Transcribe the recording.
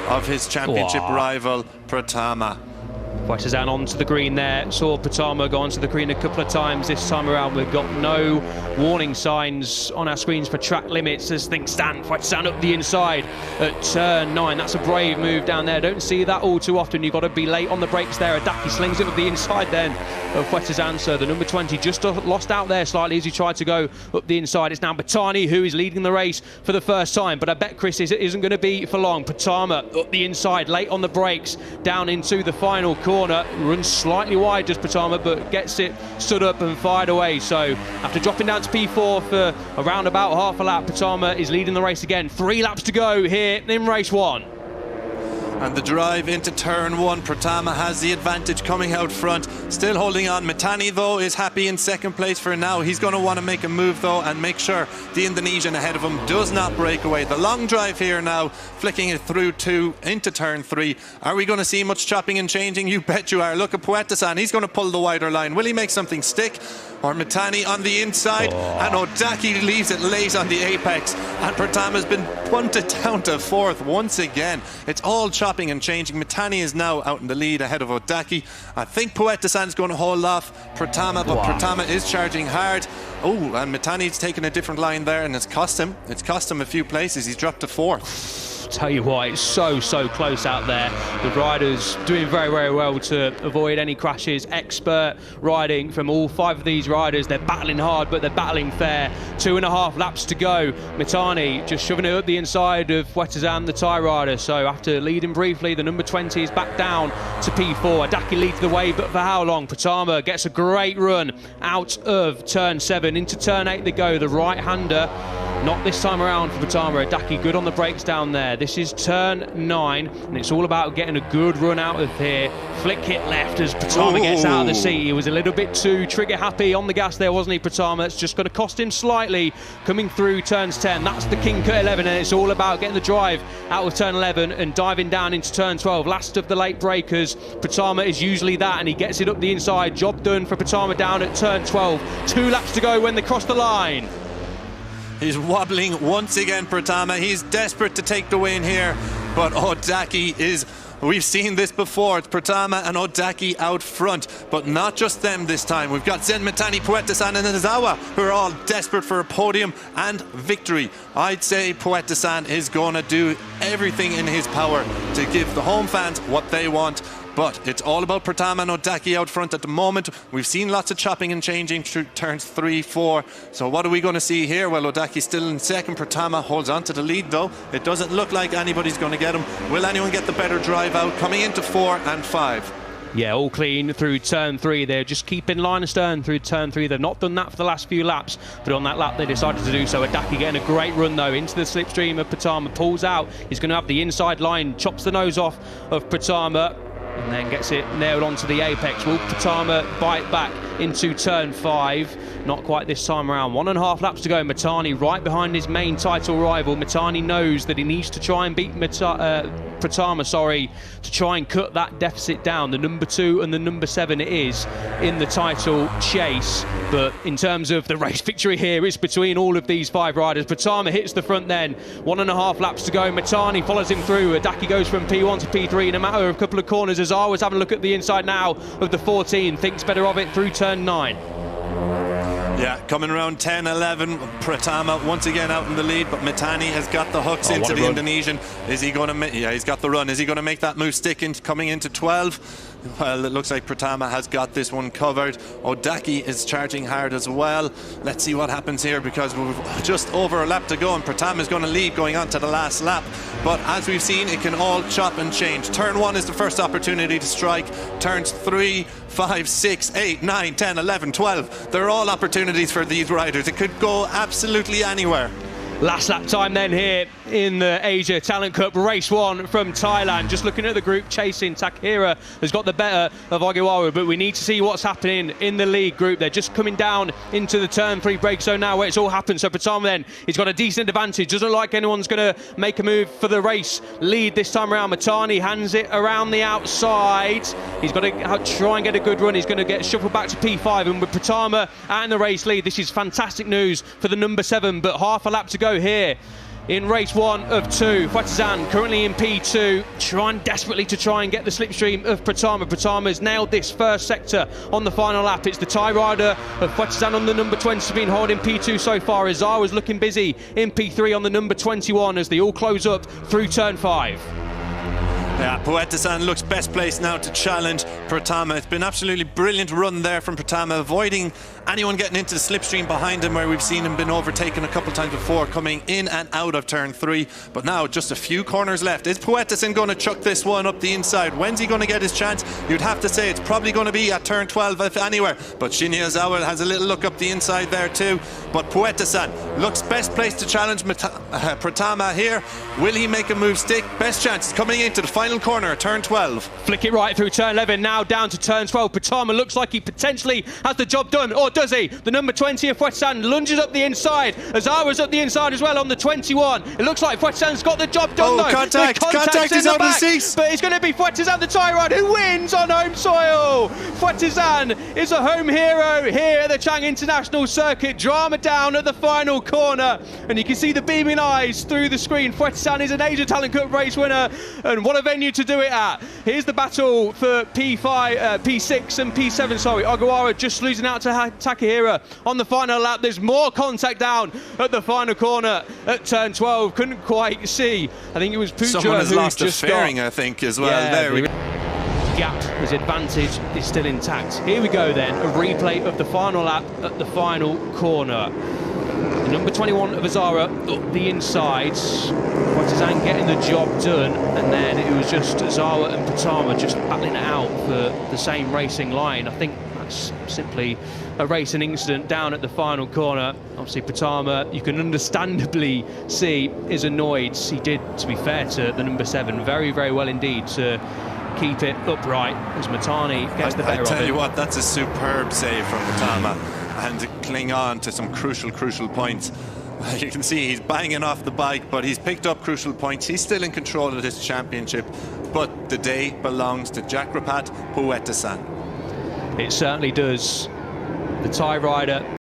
of his championship rival, Pratama. Partizan onto the green there. Saw Pratama go onto the green a couple of times this time around. We've got no warning signs on our screens for track limits as things stand. Partizan up the inside at turn 9. That's a brave move down there. Don't see that all too often. You've got to be late on the brakes there. Adaki slings it up the inside then of Partizan. So the number 20 just lost out there slightly as he tried to go up the inside. It's now Batani who is leading the race for the first time. But I bet Chris isn't going to be for long. Pratama up the inside, late on the brakes, down into the final corner. Runs slightly wide just Pratama, but gets it stood up and fired away. So after dropping down to P4 for around about half a lap, Pratama is leading the race again. 3 laps to go here in race 1. And the drive into turn 1, Pratama has the advantage coming out front, still holding on. Mitani though is happy in second place for now. He's going to want to make a move though and make sure the Indonesian ahead of him does not break away. The long drive here now, flicking it through into turn 3. Are we going to see much chopping and changing? You bet you are. Look at Poeta-san, he's going to pull the wider line. Will he make something stick? Or Mitani on the inside, and Odaki leaves it late on the apex, and Pratama's been punted down to 4th once again. It's all chopping and changing. Mitani is now out in the lead ahead of Odaki. I think Poeta-san's going to hold off Pratama, but Pratama is charging hard. Oh, and Mitani's taken a different line there, and it's cost him a few places. He's dropped to 4th. Tell you what, it's so close out there. The riders doing very well to avoid any crashes. Expert riding from all 5 of these riders. They're battling hard, but they're battling fair. 2.5 laps to go. Mitani just shoving it up the inside of Wetazan, the Thai rider. So after leading briefly, the number 20 is back down to P4. Adaki leads the way, but for how long? Pratama gets a great run out of turn 7. Into turn 8 they go. The right-hander, not this time around for Pratama. Adaki good on the brakes down there. This is turn 9, and it's all about getting a good run out of here. Flick it left as Pratama gets out of the seat. He was a little bit too trigger happy on the gas there, wasn't he, Pratama? It's just going to cost him slightly coming through turns 10. That's the King Cut 11, and it's all about getting the drive out of turn 11 and diving down into turn 12. Last of the late breakers. Pratama is usually that, and he gets it up the inside. Job done for Pratama down at turn 12. 2 laps to go when they cross the line. He's wobbling once again, Pratama. He's desperate to take the win here, but Odaki is... We've seen this before. It's Pratama and Odaki out front, but not just them this time. We've got Zen, Mitani, Poeta-san and Izawa, who are all desperate for a podium and victory. I'd say Poeta-san is going to do everything in his power to give the home fans what they want. But it's all about Pratama and Odaki out front at the moment. We've seen lots of chopping and changing through turns 3, 4. So what are we going to see here? Well, Odaki's still in second. Pratama holds on to the lead, though. It doesn't look like anybody's going to get him. Will anyone get the better drive out? Coming into 4 and 5. Yeah, all clean through turn 3. They're just keeping line astern through turn 3. They've not done that for the last few laps, but on that lap they decided to do so. Adaki getting a great run though into the slipstream of Pratama, pulls out. He's going to have the inside line, chops the nose off of Pratama, and then gets it nailed onto the apex. Will Pratama bite back into turn 5? Not quite this time around. 1.5 laps to go. Mitani right behind his main title rival. Mitani knows that he needs to try and beat Pratama, to try and cut that deficit down. The number 2 and the number 7 it is in the title chase. But in terms of the race victory here, it's between all of these 5 riders. Pratama hits the front then. 1.5 laps to go. Mitani follows him through. Adaki goes from P1 to P3 in a matter of a couple of corners. Azawa's having a look at the inside now of the 14. Thinks better of it through turn 9. Yeah, coming around 10, 11, Pratama once again out in the lead, but Mitani has got the hooks into the Indonesian. Is he going to make... Yeah, he's got the run. Is he going to make that move stick in, coming into 12? Well, it looks like Pratama has got this one covered. Odaki is charging hard as well. Let's see what happens here, because we've just over a lap to go and Pratama is going to lead going on to the last lap. But as we've seen, it can all chop and change. Turn 1 is the first opportunity to strike. Turns 3, 5, 6, 8, 9, 10, 11, 12. They're all opportunities for these riders. It could go absolutely anywhere. Last lap time then here in the Asia Talent Cup race 1 from Thailand. Just looking at the group chasing, Terakhir has got the better of Ogiwaru, but we need to see what's happening in the lead group. They're just coming down into the turn 3 break zone now where it's all happened. So Pratama then, he's got a decent advantage. Doesn't like anyone's going to make a move for the race lead this time around. Mitani hands it around the outside. He's got to try and get a good run. He's going to get shuffled back to P5, and with Pratama out in the race lead, this is fantastic news for the number 7, but half a lap to go here in race 1 of 2. Pratama currently in P2, trying desperately to try and get the slipstream of Pratama. Pratama's nailed this first sector on the final lap. It's the Thai rider of Pratama on the number 20 been holding P2 so far. Izawa's looking busy in P3 on the number 21 as they all close up through turn 5. Yeah, Pratama looks best placed now to challenge Pratama. It's been absolutely brilliant run there from Pratama, avoiding anyone getting into the slipstream behind him, where we've seen him been overtaken a couple times before, coming in and out of turn 3. But now just a few corners left. Is Pratama going to chuck this one up the inside? When's he going to get his chance? You'd have to say it's probably going to be at turn 12, if anywhere. But Shinya Izawa has a little look up the inside there too. But Pratama looks best placed to challenge Pratama here. Will he make a move stick? Best chance coming into the final corner, turn 12. Flick it right through turn 11, now down to turn 12. Pratama looks like he potentially has the job done, or does he? The number 20 of Pratama lunges up the inside. Izawa's up the inside as well on the 21. It looks like Pratama's got the job done though. Contact is on the seats. But it's going to be Pratama, the Thai rider, who wins on home soil. Pratama is a home hero here at the Chang International Circuit. Drama down at the final corner, and you can see the beaming eyes through the screen. Pratama is an Asian Talent Cup race winner, and what a venue to do it at. Here's the battle for P6 and P7. Sorry, Ogawara just losing out to Terakhir on the final lap. There's more contact down at the final corner at turn 12. Couldn't quite see. I think it was Puja Someone has who lost just a fairing, I think, as well. Yeah, there we go. Gap, his advantage is still intact. Here we go then, a replay of the final lap at the final corner. The number 21 of Izawa up the insides. Pratama getting the job done, and then it was just Izawa and Pratama just battling it out for the same racing line. I think that's simply a racing incident down at the final corner. Obviously Pratama, you can understandably see, is annoyed. He did, to be fair to the number 7, very, very well indeed to keep it upright as Matani gets the better of it. I tell you what, that's a superb save from Pratama, and to cling on to some crucial points. You can see he's banging off the bike, but he's picked up crucial points. He's still in control of this championship, but the day belongs to Jakrapat Pratama. It certainly does. The Thai rider